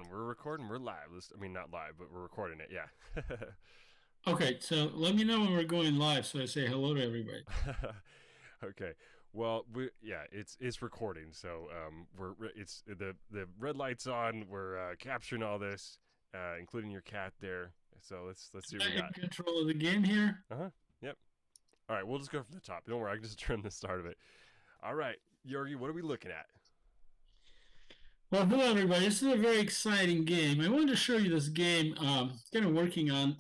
We're recording. We're live. I mean, not live, but we're recording it. Yeah. Okay, so let me know when we're going live so I say hello to everybody. Okay. Well, it's recording. So it's the red lights on. We're capturing all this, including your cat there. So let's see what we Am I in got. control of the game here? Uh huh. Yep. All right. We'll just go from the top. Don't worry. I can just trim the start of it. All right, Yorgi. What are we looking at? Well, hello everybody. This is a very exciting game. I wanted to show you this game. Kind of working on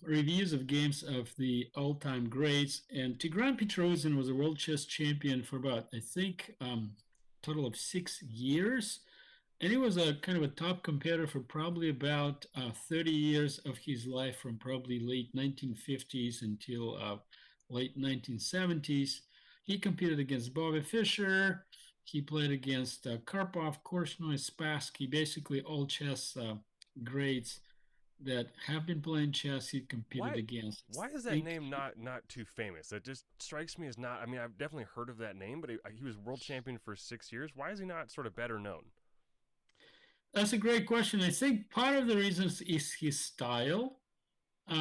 reviews of games of the all-time greats. And Tigran Petrosian was a world chess champion for about, I think, total of 6 years. And he was a kind of a top competitor for probably about 30 years of his life, from probably late 1950s until late 1970s. He competed against Bobby Fischer. He played against Karpov, Korchnoi, Spassky, basically all chess greats that have been playing chess. He competed Why against. why is that name not too famous? That just strikes me as not. I mean, I've definitely heard of that name, but he was world champion for 6 years. Why is he not sort of better known? That's a great question. I think part of the reasons is his style.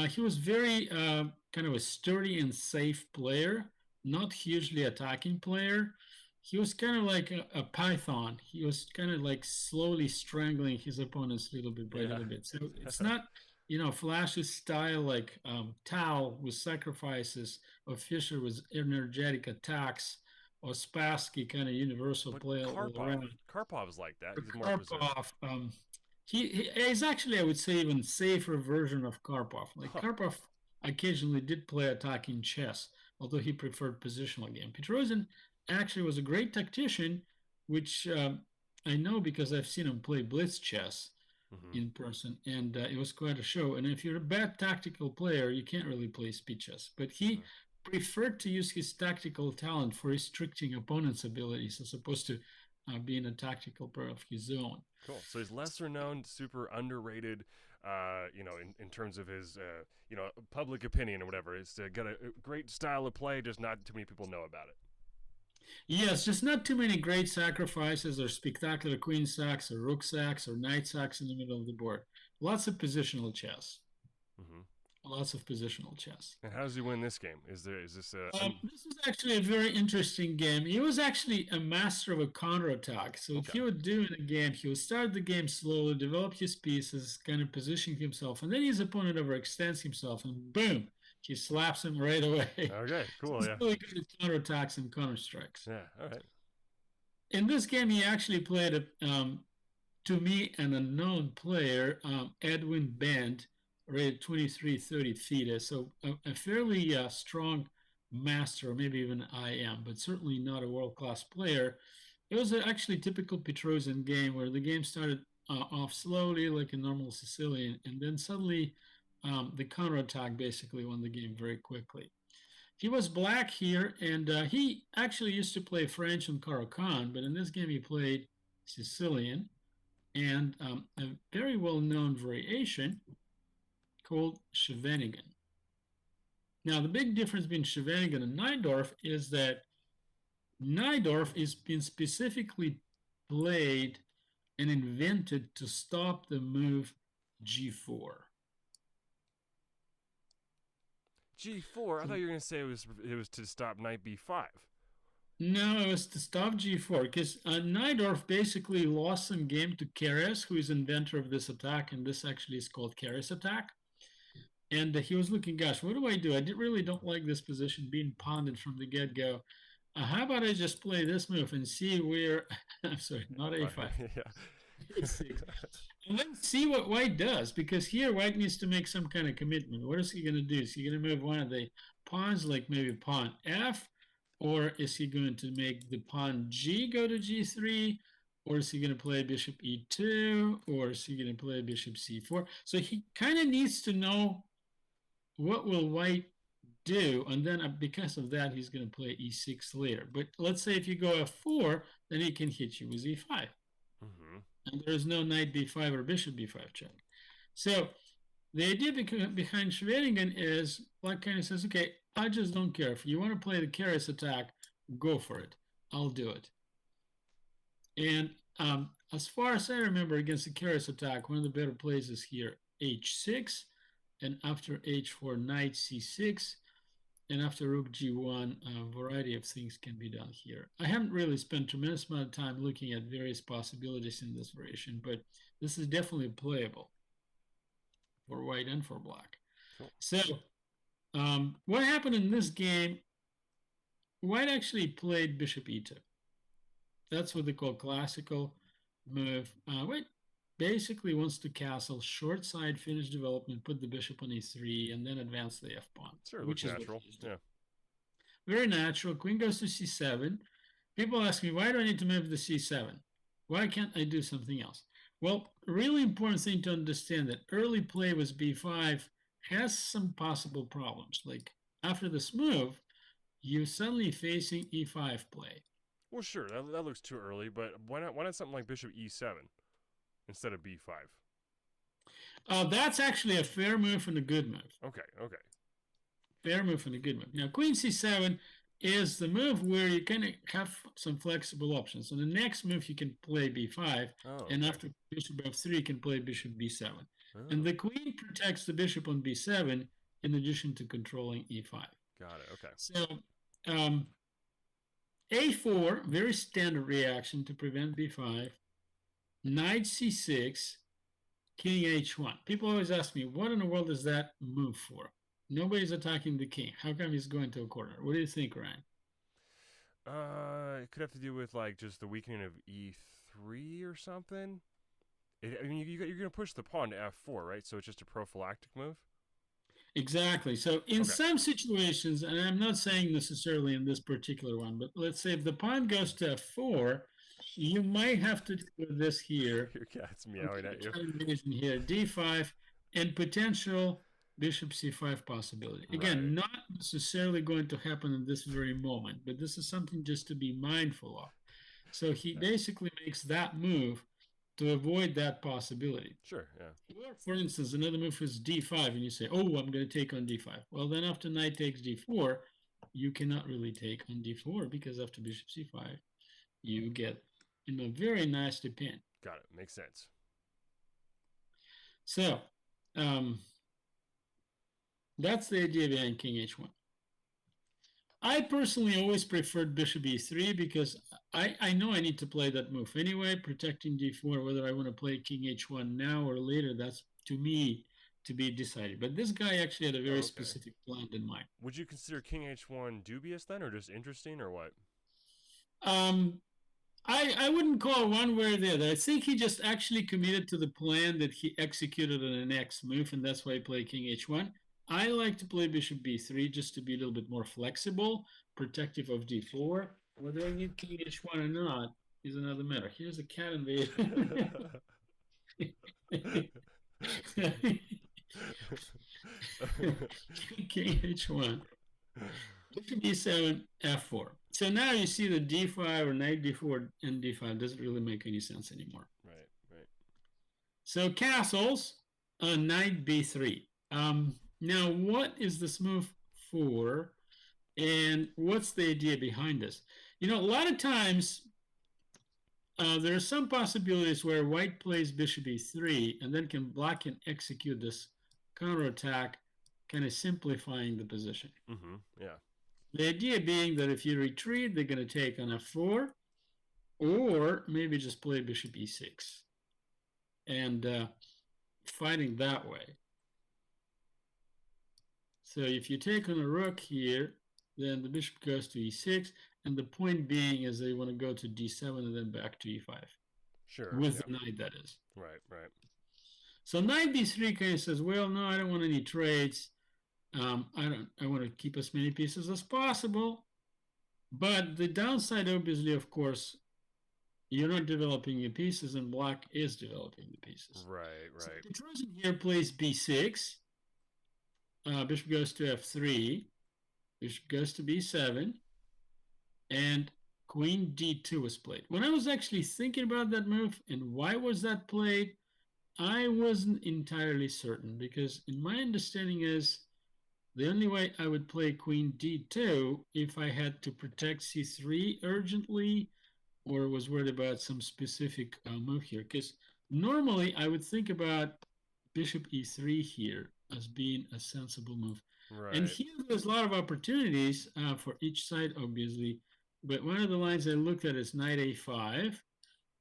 He was very kind of a sturdy and safe player, not hugely attacking player. He was kind of like a python. He was kind of like slowly strangling his opponents little bit by Yeah. little bit. So it's not, flashy style like Tao with sacrifices, or Fischer with energetic attacks, or Spassky kind of universal But play all Karpov, around. Karpov's like that. For He's more position. Karpov, he is actually, I would say, even safer version of Karpov. Like Huh. Karpov occasionally did play attacking chess, although he preferred positional game. Petrosian actually was a great tactician, which I know because I've seen him play blitz chess Hmm. in person, and it was quite a show. And if you're a bad tactical player, you can't really play speed chess. But he Hmm. preferred to use his tactical talent for restricting opponents' abilities as opposed to being a tactical player of his own. Cool. So he's lesser known, super underrated. In terms of his public opinion or whatever. It's got a great style of play. Just not too many people know about it. Yes, just not too many great sacrifices or spectacular queen sacks or rook sacks or knight sacks in the middle of the board. Lots of positional chess. Hmm. Lots of positional chess. And how does he win this game? Is this a? This was actually a very interesting game. He was actually a master of a counterattack. So what Okay. he would do in a game, he would start the game slowly, develop his pieces, kind of position himself, and then his opponent overextends himself, and boom, he slaps him right away. Okay. So Cool. he's Yeah. really good at counterattacks and counter strikes. Yeah. All right. In this game, he actually played to me, an unknown player, Edwin Band, rated 2330 theta. So a fairly strong master, or maybe even I am, but certainly not a world class player. It was actually typical Petrosian game where the game started off slowly, like a normal Sicilian, and then suddenly the counterattack basically won the game very quickly. He was black here, and he actually used to play French and Caro-Kann, but in this game he played Sicilian and a very well known variation called Scheveningen. Now, the big difference between Scheveningen and Najdorf is that Najdorf is been specifically played and invented to stop the move g4. G4. I thought you were gonna say it was to stop knight B5. No, it was to stop g4 because Najdorf basically lost some game to Keres, who is inventor of this attack, and this actually is called Keres attack. And he was looking, gosh, what do I do? Really don't like this position being ponded from the get go. How about I just play this move and see where, I'm sorry, not a5, Yeah. a6, and then see what white does, because here white needs to make some kind of commitment. What is he going to do? Is he going to move one of the pawns, like maybe pawn f, or is he going to make the pawn g go to g3? Or is he going to play bishop e2? Or is he going to play bishop c4? So he kind of needs to know what will white do? And then because of that, he's going to play e6 later. But let's say if you go f4, then he can hit you with e5. Hmm. And there is no knight b5 or bishop b5 check. So the idea behind Schweringen is Black kind of says, okay, I just don't care. If you want to play the Keres attack, go for it. I'll do it. And as far as I remember, against the curious attack, one of the better plays is here h6, and after h4, knight c6, and after rook g1, a variety of things can be done here. I haven't really spent a tremendous amount of time looking at various possibilities in this variation, but this is definitely playable for white and for black. Cool. So what happened in this game, white actually played bishop e2. That's what they call classical move. White basically wants to castle, short side, finish development, put the bishop on e3, and then advance the f pawn. Sure, which looks is natural. Yeah. Very natural. Queen goes to c7. People ask me, why do I need to move the c7? Why can't I do something else? Well, a really important thing to understand that early play with b5 has some possible problems. Like after this move, you're suddenly facing e5 play. Well, sure, that looks too early, but why not something like bishop e7 instead of b5? That's actually a fair move and a good move. Okay. Fair move and a good move. Now, queen c7 is the move where you kind of have some flexible options. So the next move you can play b5, and after bishop f3 you can play bishop b7. Oh. And the queen protects the bishop on b7 in addition to controlling e5. Got it. Okay. So a4, very standard reaction to prevent b5. Knight c6, king h1. People always ask me, what in the world is that move for? Nobody's attacking the king. How come he's going to a corner? What do you think, Ryan? It could have to do with like just the weakening of e3 or something. I mean, you're going to push the pawn to f4, right? So it's just a prophylactic move? Exactly. So in some situations, and I'm not saying necessarily in this particular one, but let's say if the pawn goes to f4, you might have to do this here. Your cat's meowing at you. Here, d5, and potential bishop c5 possibility. Again, not necessarily going to happen in this very moment, but this is something just to be mindful of. So he basically makes that move to avoid that possibility. Sure, yeah. Or, for instance, another move is d5, and you say, oh, I'm going to take on d5. Well, then after knight takes d4, you cannot really take on d4, because after bishop c5, you get in a very nasty pin. Got it. Makes sense. So, that's the idea behind king h1. I personally always preferred bishop e3 because I know I need to play that move anyway, protecting d4. Whether I want to play king h1 now or later, that's to me to be decided. But this guy actually had a very specific plan in mind. Would you consider king h1 dubious then, or just interesting, or what? I wouldn't call it one way or the other. I think he just actually committed to the plan that he executed on the next move, and that's why he played king h1. I like to play bishop b3 just to be a little bit more flexible, protective ondd4. Whether I need king h1 or not is another matter. Here's a cat invasion. King h1. Bishop b7, f4. So now you see the d5 or knight d4 and d5 doesn't really make any sense anymore. Right. So castles, knight b3. Now, what is this move for, and what's the idea behind this? You know, a lot of times there are some possibilities where white plays bishop e3, and then black can execute this counterattack, kind of simplifying the position. Yeah. The idea being that if you retreat, they're going to take on f4, or maybe just play bishop e6, and fighting that way. So if you take on a rook here, then the bishop goes to e6, and the point being is they want to go to d7 and then back to e5. Sure. With the knight, that is. Right. So knight b3 kind of says, well, no, I don't want any trades. I want to keep as many pieces as possible. But the downside, obviously, of course, you're not developing your pieces, and black is developing the pieces. Right. So Petrosian here plays b6. Bishop goes to f3, bishop goes to b7, and queen d2 was played. When I was actually thinking about that move and why was that played, I wasn't entirely certain, because in my understanding is the only way I would play queen d2 if I had to protect c3 urgently, or was worried about some specific move here. Because normally I would think about bishop e3 here as being a sensible move. And Right. here there's a lot of opportunities for each side, obviously. But one of the lines I looked at is knight a5,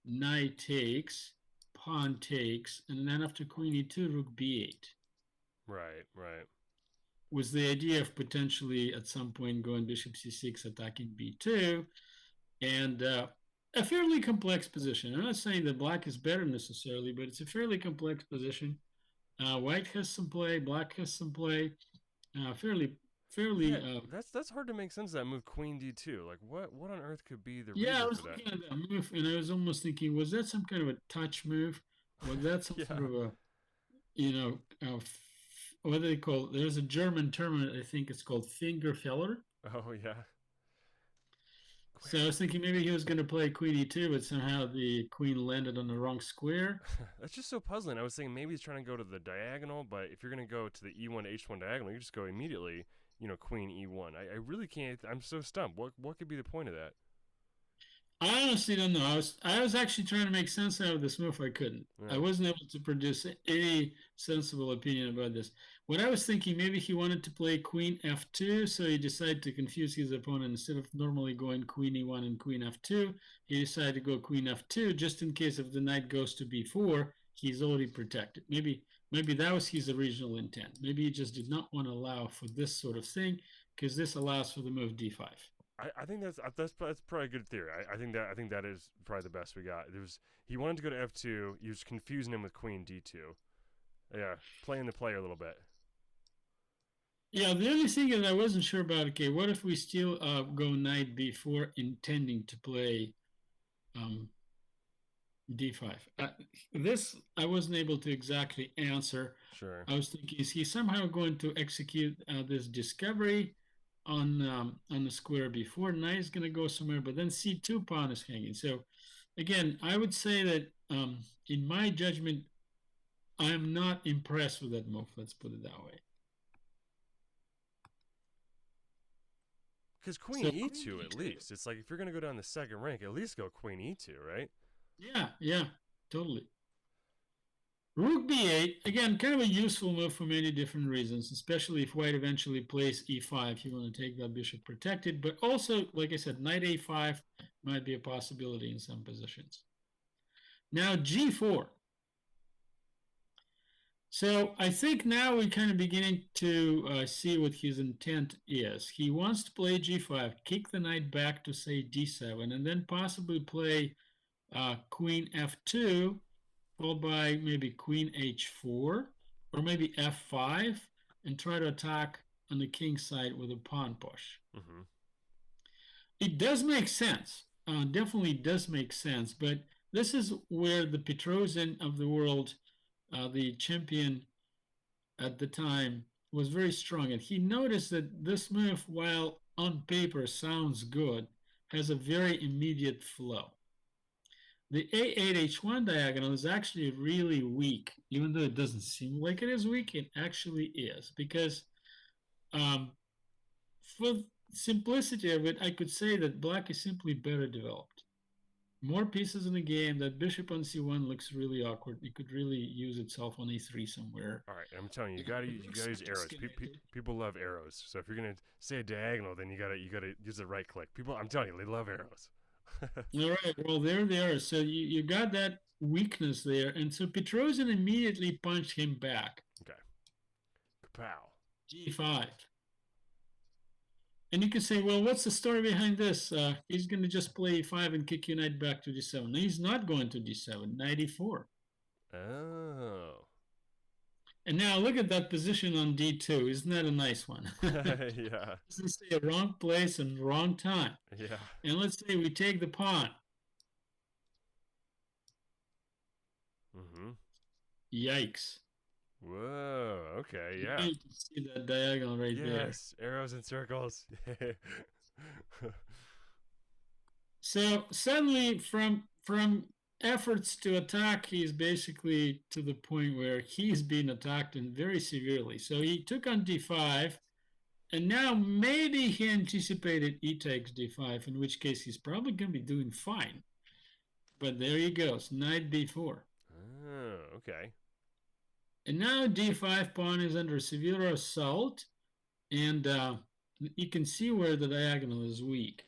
knight takes, pawn takes, and then after queen e2, rook b8. Right. Right. Was the idea of potentially at some point going bishop c6, attacking b2, and a fairly complex position. I'm not saying that black is better necessarily, but it's a fairly complex position. White has some play, black has some play. Fairly, Yeah, fairly. that's hard to make sense of that move Queen D2. Like what on earth could be the Yeah, I reason was for that? looking at that move, and I was almost thinking, was that some kind of a touch move? Was that some sort Yeah. of a, you know, what do they call it? There's a German term, I think it's called Fingerfeller. Oh yeah. So I was thinking maybe he was going to play queen e2, but somehow the queen landed on the wrong square. That's just so puzzling. I was thinking maybe he's trying to go to the diagonal, but if you're going to go to the E1 to H1 diagonal, you just go immediately, Queen E1. I really can't. I'm so stumped. What could be the point of that? I honestly don't know. I was actually trying to make sense out of this move. I couldn't. I Yeah. wasn't able to produce any sensible opinion about this. What I was thinking, maybe he wanted to play queen f2, so he decided to confuse his opponent. Instead of normally going queen e1 and queen f2, he decided to go queen f2 just in case if the knight goes to b4, he's already protected. Maybe that was his original intent. Maybe he just did not want to allow for this sort of thing because this allows for the move d5. I think that's probably a good theory. I think that is probably the best we got. He wanted to go to F2. He was confusing him with Queen D2. Yeah, playing the player a little bit. Yeah, the only thing is I wasn't sure about, okay, what if we still go knight b4 intending to play um, d5? This I wasn't able to exactly answer. Sure. I was thinking, is he somehow going to execute this discovery on the square before knight is going to go somewhere, but then c2 pawn is hanging. So again, I would say that in my judgment, I'm not impressed with that move. Let's put it that way. Because Queen So E2 at least. It's like if you're gonna go down the second rank, at least go Queen E2, right? yeah, yeah, totally. Rook b8, again, kind of a useful move for many different reasons, especially if white eventually plays e5. You want to take that bishop protected, but also, like I said, knight a5 might be a possibility in some positions. Now g4. So I think now we're kind of beginning to see what his intent is. He wants to play g5, kick the knight back to, say, d7, and then possibly play queen f2, followed by maybe queen h4, or maybe f5, and try to attack on the king side with a pawn push. Mm-hmm. It does make sense. Definitely does make sense, but this is where the Petrosian of the world, the champion at the time, was very strong. And he noticed that this move, while on paper sounds good, has a very immediate flow. The A8H1 diagonal is actually really weak, even though it doesn't seem like it is weak, it actually is. Because for simplicity of it, I could say that black is simply better developed. More pieces in the game. That bishop on c1 looks really awkward. It could really use itself on a3 somewhere. All right, I'm telling you, you gotta use arrows. People love arrows. So if you're gonna say a diagonal, then you gotta use the right click. People, I'm telling you, they love arrows. All right, well, there they are. So you got that weakness there. And so Petrosian immediately punched him back. Okay. Kapow. G5. And you can say, well, what's the story behind this? He's going to just play e5 and kick your knight back to d7. No, he's not going to d7, knight e4. Oh. And now look at that position on d2. Isn't that a nice one? Yeah. Doesn't say a wrong place and wrong time. Yeah. And let's say we take the pawn. Mm-hmm. Yikes. Whoa. Okay. Yeah. You can see that diagonal right there. Yes. Arrows and circles. So suddenly, from efforts to attack, he's basically to the point where he's being attacked and very severely. So he took on d5, and now maybe he anticipated e takes d5, in which case he's probably going to be doing fine. But there he goes, knight b4. Oh, okay. And now d5 pawn is under severe assault, and you can see where the diagonal is weak.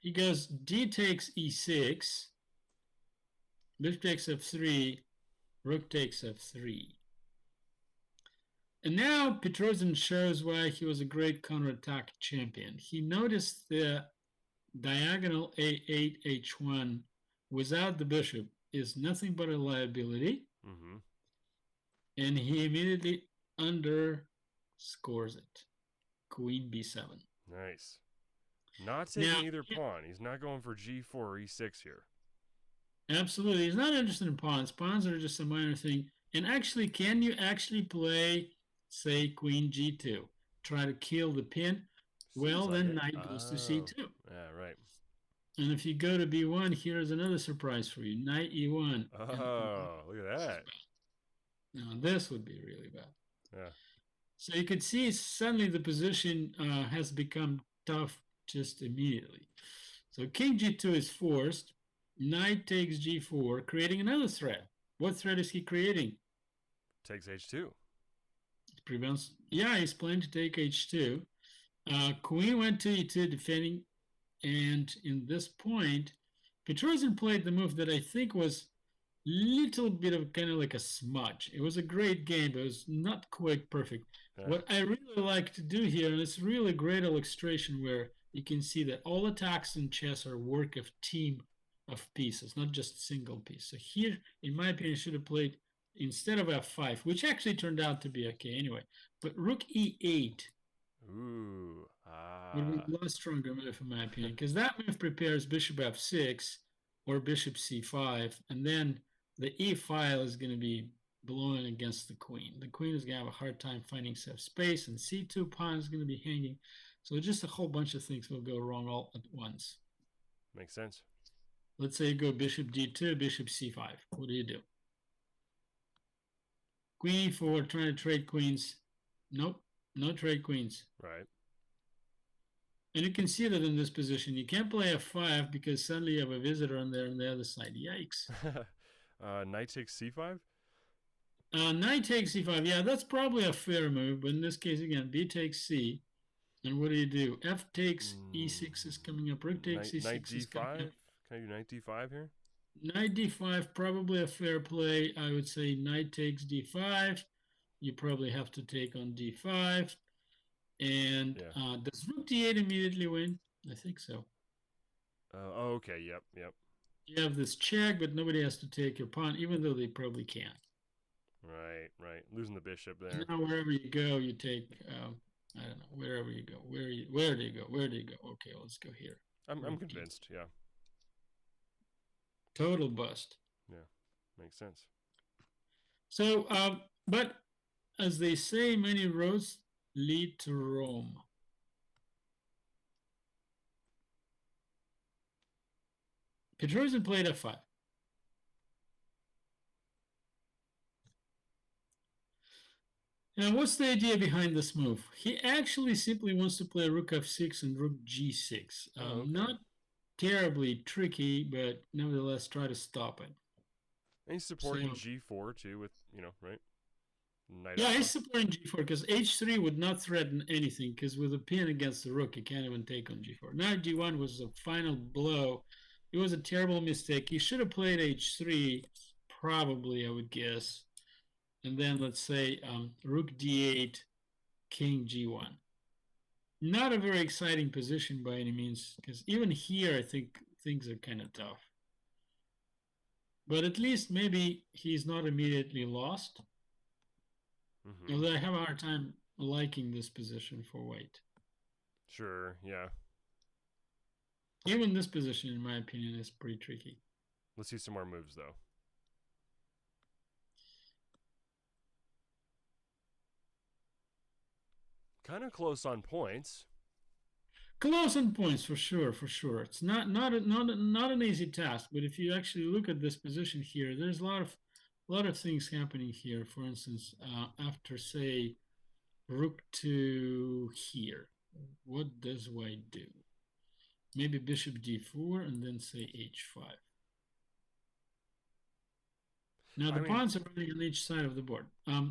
He goes d takes e6, bishop takes f3, rook takes f3. And now Petrosian shows why he was a great counterattack champion. He noticed the diagonal a8, h1 without the bishop is nothing but a liability, Mm-hmm. and he immediately underscores it. Queen b7. Nice. Not Now, taking either pawn. He's not going for g4 or e6 here. absolutely, he's not interested in pawns. Pawns are just a minor thing. And actually, can you actually play, say, queen g2? Try to kill the pin? Seems Well, like then it. knight goes to Oh. c2. Yeah, right. And if you go to b1, here's another surprise for you. Knight e1. Oh, look at that. Now, this would be really bad. Yeah. So you could see suddenly the position has become tough just immediately. So king g2 is forced. Knight takes g4, creating another threat. What threat is he creating? Takes h2. It prevents. Yeah, he's planning to take h2. Queen went to e2, defending, and in this point, Petrosian played the move that I think was little bit of kind of like a smudge. It was a great game, but it was not quite perfect. Yeah. What I really like to do here, and it's really a great illustration where you can see that all attacks in chess are work of team of pieces, not just single piece. So here, in my opinion, should have played instead of f5, which actually turned out to be okay anyway. But rook e8 Ooh. would be Ah. a lot stronger move in my opinion, because that move prepares bishop f6 or bishop c5, and then the e file is going to be blowing against the queen. The queen is going to have a hard time finding safe space, and c2 pawn is going to be hanging. So just a whole bunch of things will go wrong all at once. Makes sense. Let's say you go bishop d2, bishop c5. What do you do? Queen e4, trying to trade queens. Nope, no trade queens. Right. And you can see that in this position. You can't play f5 because suddenly you have a visitor on there on the other side. Yikes. Knight takes c5? Knight takes c5. Yeah, that's probably a fair move. But in this case, again, b takes c. And what do? F takes e6 is coming up. Rook takes e6 Knight is coming d5? up. Can I do knight d5 here? Knight d5, probably a fair play. I would say knight takes d5. You probably have to take on d5. And Yeah. does rook d8 immediately win? I think so. Oh, okay. Yep. Yep. You have this check, but nobody has to take your pawn, even though they probably can. Right. Right. Losing the bishop there. And now wherever you go, you take. I don't know. Wherever you go, where do you go? Where do you go? Okay, let's go here. I'm convinced. Yeah. Total bust. Yeah. Makes sense. So, but as they say, many roads lead to Rome. Petrosian played f5. Now, what's the idea behind this move? He actually simply wants to play rook f6 and rook g6. Oh, okay. Not terribly tricky, but nevertheless try to stop it. And he's supporting g4 too with, right? Knight Yeah, alpha. he's supporting g4 because h3 would not threaten anything because with a pin against the rook, he can't even take on g4. Now g1 was the final blow. It was a terrible mistake. He should have played h3, probably, I would guess. And then let's say rook d8, king g1. Not a very exciting position by any means, because even here I think things are kind of tough. But at least maybe he's not immediately lost. Mm-hmm. Although I have a hard time liking this position for white. Sure, yeah. Even this position, in my opinion, is pretty tricky. Let's see some more moves, though. Kind of close on points. Close on points for sure, for sure. It's not an easy task, but if you actually look at this position here, there's a lot of things happening here. For instance, after say rook to here, what does white do? Maybe bishop d4 and then say h5. Now I the mean, pawns are running on each side of the board.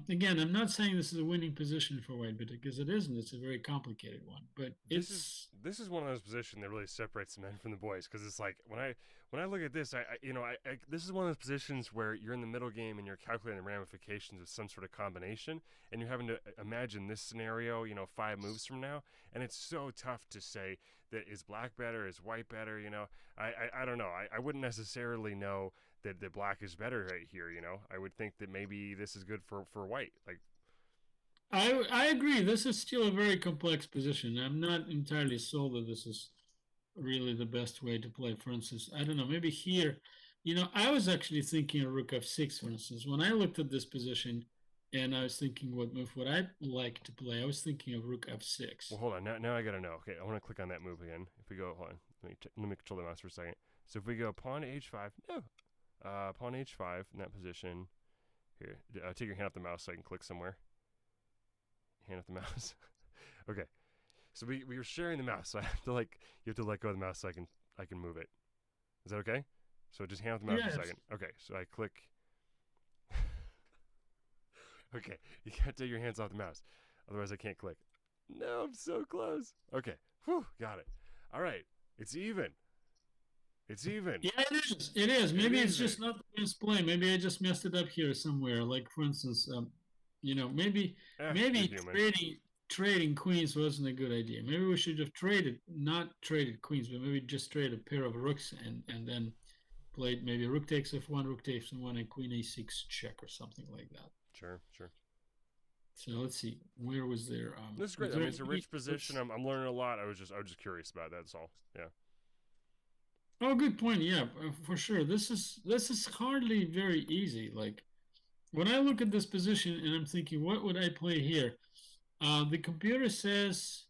Again, I'm not saying this is a winning position for white, because it isn't. It's a very complicated one, but this is it's. this is one of those positions that really separates the men from the boys because it's like when I look at this, this is one of those positions where you're in the middle game and you're calculating the ramifications of some sort of combination, and you're having to imagine this scenario, 5 moves from now, and it's so tough to say that is black better, is white better. I don't know. I wouldn't necessarily know that black is better right here. I would think that maybe this is good for white. Like, I agree. This is still a very complex position. I'm not entirely sold that this is really the best way to play. For instance, I don't know. Maybe here, I was actually thinking of rook f6. For instance, when I looked at this position, and I was thinking what move would I like to play, I was thinking of rook f6. well, hold on. Now I gotta know. Okay, I want to click on that move again. If we go, hold on. Let me control the mouse for a second. So if we go pawn to h5, no, pawn h5 in that position. Here, take your hand off the mouse so I can click somewhere. Hand off the mouse. Okay. So we were sharing the mouse, so you have to let go of the mouse so I can move it. Is that okay? So just hand off the mouse for a Yes. second. Okay. So I click. Okay. You can't take your hands off the mouse, otherwise I can't click. No, I'm so close. Okay. Whew. Got it. All right. It's even. It's even. Yeah, it is. It is. It Maybe it's is just even. not the best play. Maybe I just messed it up here somewhere. Like for instance, maybe You're maybe human. trading queens wasn't a good idea. Maybe we should have not traded queens, but maybe just trade a pair of rooks and then played maybe rook takes f1, rook takes f1, and queen a6 check or something like that. Sure. Sure. So let's see. Where was there? This is Was great. I there mean, it's a rich position. I'm learning a lot. I was just curious about that. That's all. Yeah. Oh, good point. Yeah, for sure. This is hardly very easy. Like when I look at this position and I'm thinking, what would I play here? The computer says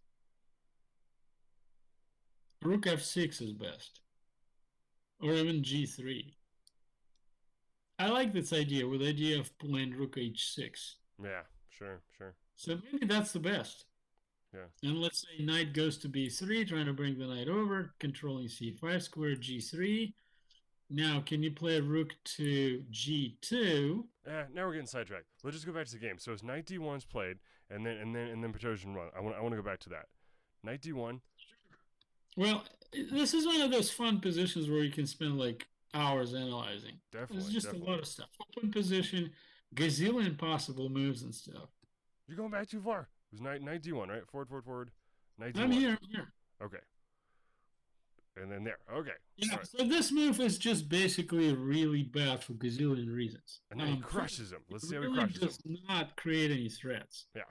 rook f6 is best, or even g3. I like this idea with the idea of playing rook h6. Yeah. Sure. Sure. So maybe that's the best. Yeah. And let's say knight goes to b3, trying to bring the knight over, controlling c5 square, g3. Now, can you play rook to g2? Now we're getting sidetracked. Let's just go back to the game. So it's knight d1's played, and then Petrosian run. I want to go back to that. Knight d1. Well, this is one of those fun positions where you can spend like hours analyzing. There's Definitely, just a definitely. lot of stuff. Open position, gazillion possible moves and stuff. You're going back too far. It was knight d1, right? Forward, forward, forward. Knight I'm d1. here, I'm here. Okay, and then there. Okay, Yeah, all right. so this move is just basically really bad for gazillion reasons. And then he First, crushes him. it Let's see how he really crushes him. does not create any threats. Yeah.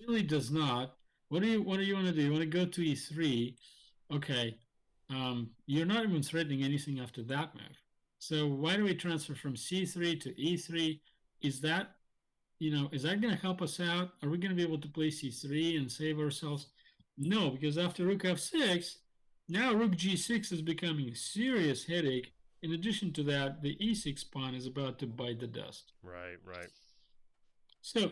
Really does not. What do you want to do? You want to go to e3? Okay. You're not even threatening anything after that move. So why do we transfer from c3 to e3? Is that is that going to help us out? Are we going to be able to play c3 and save ourselves? No, because after rook f6, now rook g6 is becoming a serious headache. In addition to that, the e6 pawn is about to bite the dust. Right, right. So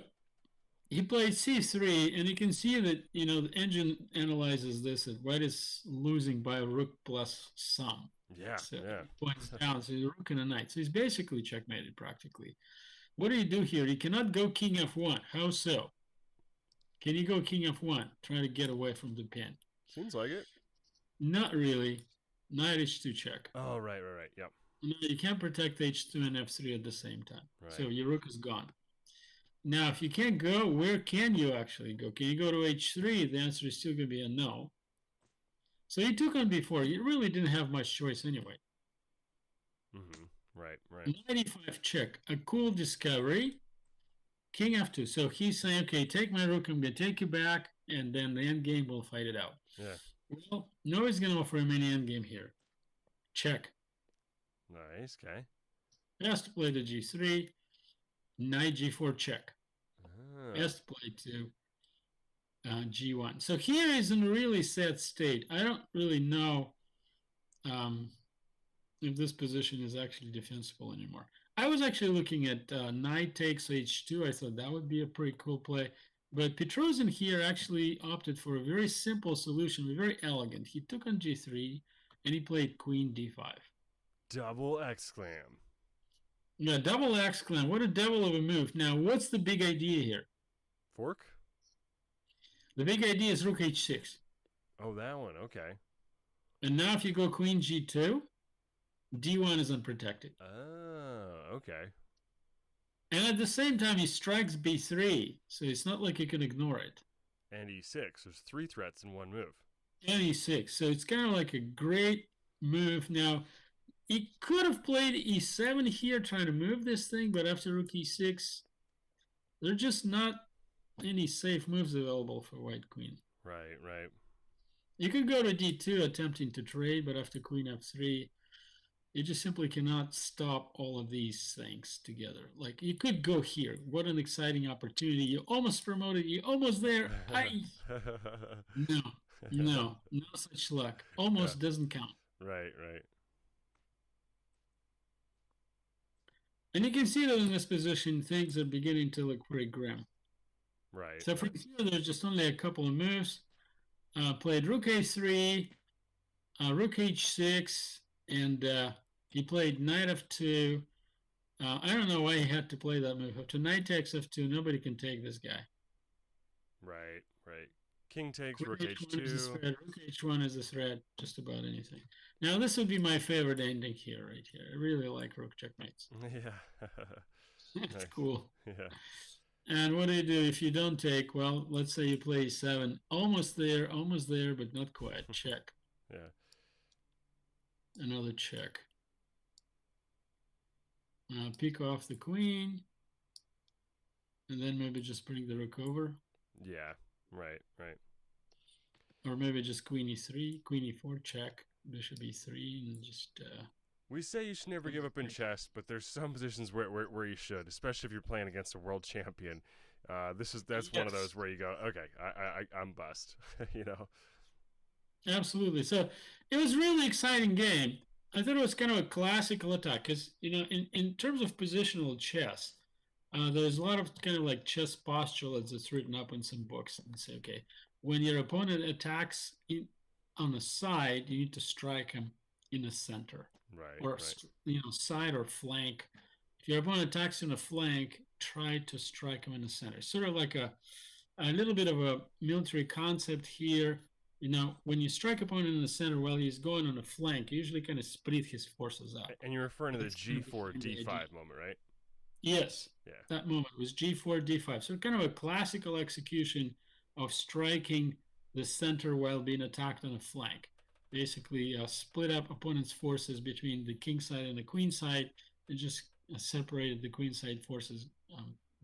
he played c3, and you can see that the engine analyzes this as white is losing by rook plus some. Yeah, So yeah. he points down, so he's rook and a knight. So he's basically checkmated practically. What do you do here? You cannot go king f1. How so? Can you go king f1? Try to get away from the pin. Seems like it. Not really. Knight h2 check. Oh, right, right, right. Yep. No, you can't protect h2 and f3 at the same time. So Right. your rook is gone. Now, if you can't go, where can you actually go? Can you go to h3? The answer is still going to be a no. So you took on b4. You really didn't have much choice anyway. Mm-hmm. Right, right. Knight e5 check. A cool discovery. King f2. So he's saying, okay, take my rook. I'm going to take you back, and then the end game will fight it out. Yeah. Well, nobody's going to offer him any end game here. Check. Nice. Okay. He has to play the g3. Knight g4 check. Ah. He has to play to g1. So here is in a really sad state. I don't really know if this position is actually defensible anymore. I was actually looking at knight takes h2. I thought that would be a pretty cool play. But Petrosian here actually opted for a very simple solution, very elegant. He took on g3 and he played queen d5. Double exclam. Yeah, double axe clan. What a devil of a move. Now, what's the big idea here? Fork? The big idea is rook h6. Oh, that one. Okay. And now if you go queen g2, d1 is unprotected. Oh, okay. And at the same time, he strikes b3, so it's not like you can ignore it. And e6. There's three threats in one move. And e6, so it's kind of like a great move. Now, he could have played e7 here, trying to move this thing, but after rook e6, there are just not any safe moves available for white queen. Right, right. You could go to d2 attempting to trade, but after queen f3, you just simply cannot stop all of these things together. Like, you could go here. What an exciting opportunity. You almost promoted. You almost there. No, no such luck. Yeah. Almost doesn't count. Right, right. And you can see that in this position, things are beginning to look pretty grim. Right, So from right. here, there's just only a couple of moves. Played rook a3, rook h6, and he played knight f2. I don't know why he had to play that move. After knight takes f2, nobody can take this guy. Right, right. King takes Queen rook h1 is a h2. threat. Rook h1 is a threat. Just about anything. Now this would be my favorite ending here, right here. I really like rook checkmates. Yeah. It's Nice. cool. Yeah. And what do you do if you don't take? Well, let's say you play 7. Almost there, but not quite. Check. Yeah. Another check. Pick off the queen. And then maybe just bring the rook over. Yeah. Right, right. Or maybe just queen e3, queen e4, check. Bishop e3, and just. We say you should never give up in chess, but there's some positions where you should, especially if you're playing against a world champion. That's one of Yes. those where you go, okay, I'm bust, you know. Absolutely. So it was a really exciting game. I thought it was kind of a classical attack because, in terms of positional chess, there's a lot of kind of like chess postulates that's written up in some books and say, okay, when your opponent attacks on a side, you need to strike him in the center Right, or, right. side or flank. If your opponent attacks in a flank, try to strike him in the center. Sort of like a little bit of a military concept here. When you strike opponent in the center while he's going on a flank, you usually kind of split his forces up. And you're referring to the That's kind of G4 behind the idea. D5 moment, right? Yes, Yeah. that moment was G4, D5. So kind of a classical execution of striking the center while being attacked on a flank. Basically, split up opponent's forces between the king side and the queen side and just separated the queen side forces.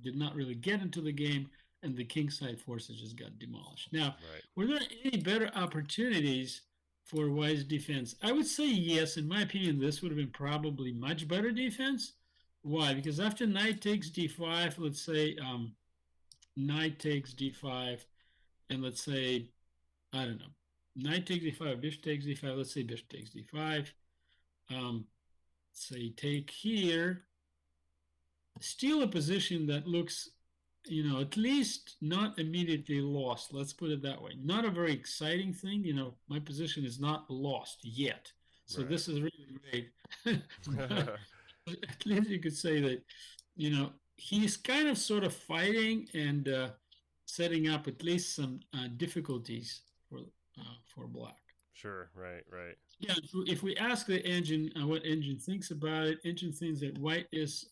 Did not really get into the game, and the king side forces just got demolished. Now, Right. were there any better opportunities for Wise defense? I would say yes. In my opinion, this would have been probably much better defense. Why? Because after knight takes d5, let's say knight takes d5, and let's say, I don't know, knight takes d5, bishop takes d5, let's say bishop takes d5. Say take here, steal a position that looks, at least not immediately lost. Let's put it that way. Not a very exciting thing. My position is not lost yet. So Right. this is really great. At least you could say that, he's kind of sort of fighting and setting up at least some difficulties for black. Sure. Right, right. Yeah, if we ask the engine what engine thinks about it, engine thinks that white is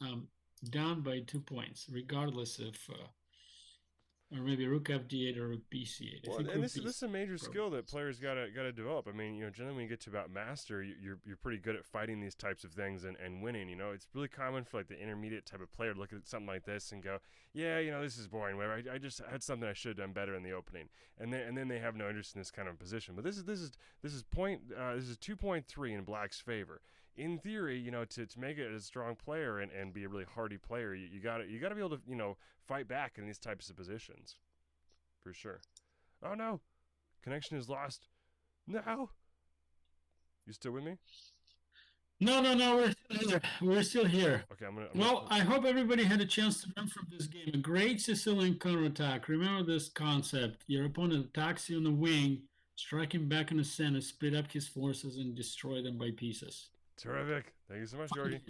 down by 2 points, regardless of, or maybe rook fd8 or rook bc8. I Well, think and rook this is a major b. skill that players gotta develop. I mean, generally when you get to about master, you're pretty good at fighting these types of things and winning. It's really common for like the intermediate type of player to look at something like this and go, yeah, this is boring. Whatever. I just had something I should have done better in the opening, and then they have no interest in this kind of position. But this is 2.3 in black's favor. In theory, to make it a strong player and be a really hardy player, you gotta be able to fight back in these types of positions. For sure. Oh no! Connection is lost. No! You still with me? No, no, no, we're still here. We're still here. Okay, I'm gonna. Well, I hope everybody had a chance to learn from this game. A great Sicilian counterattack. Remember this concept. Your opponent attacks you on the wing, strike him back in the center, split up his forces, and destroy them by pieces. Terrific. Thank you so much, Georgie.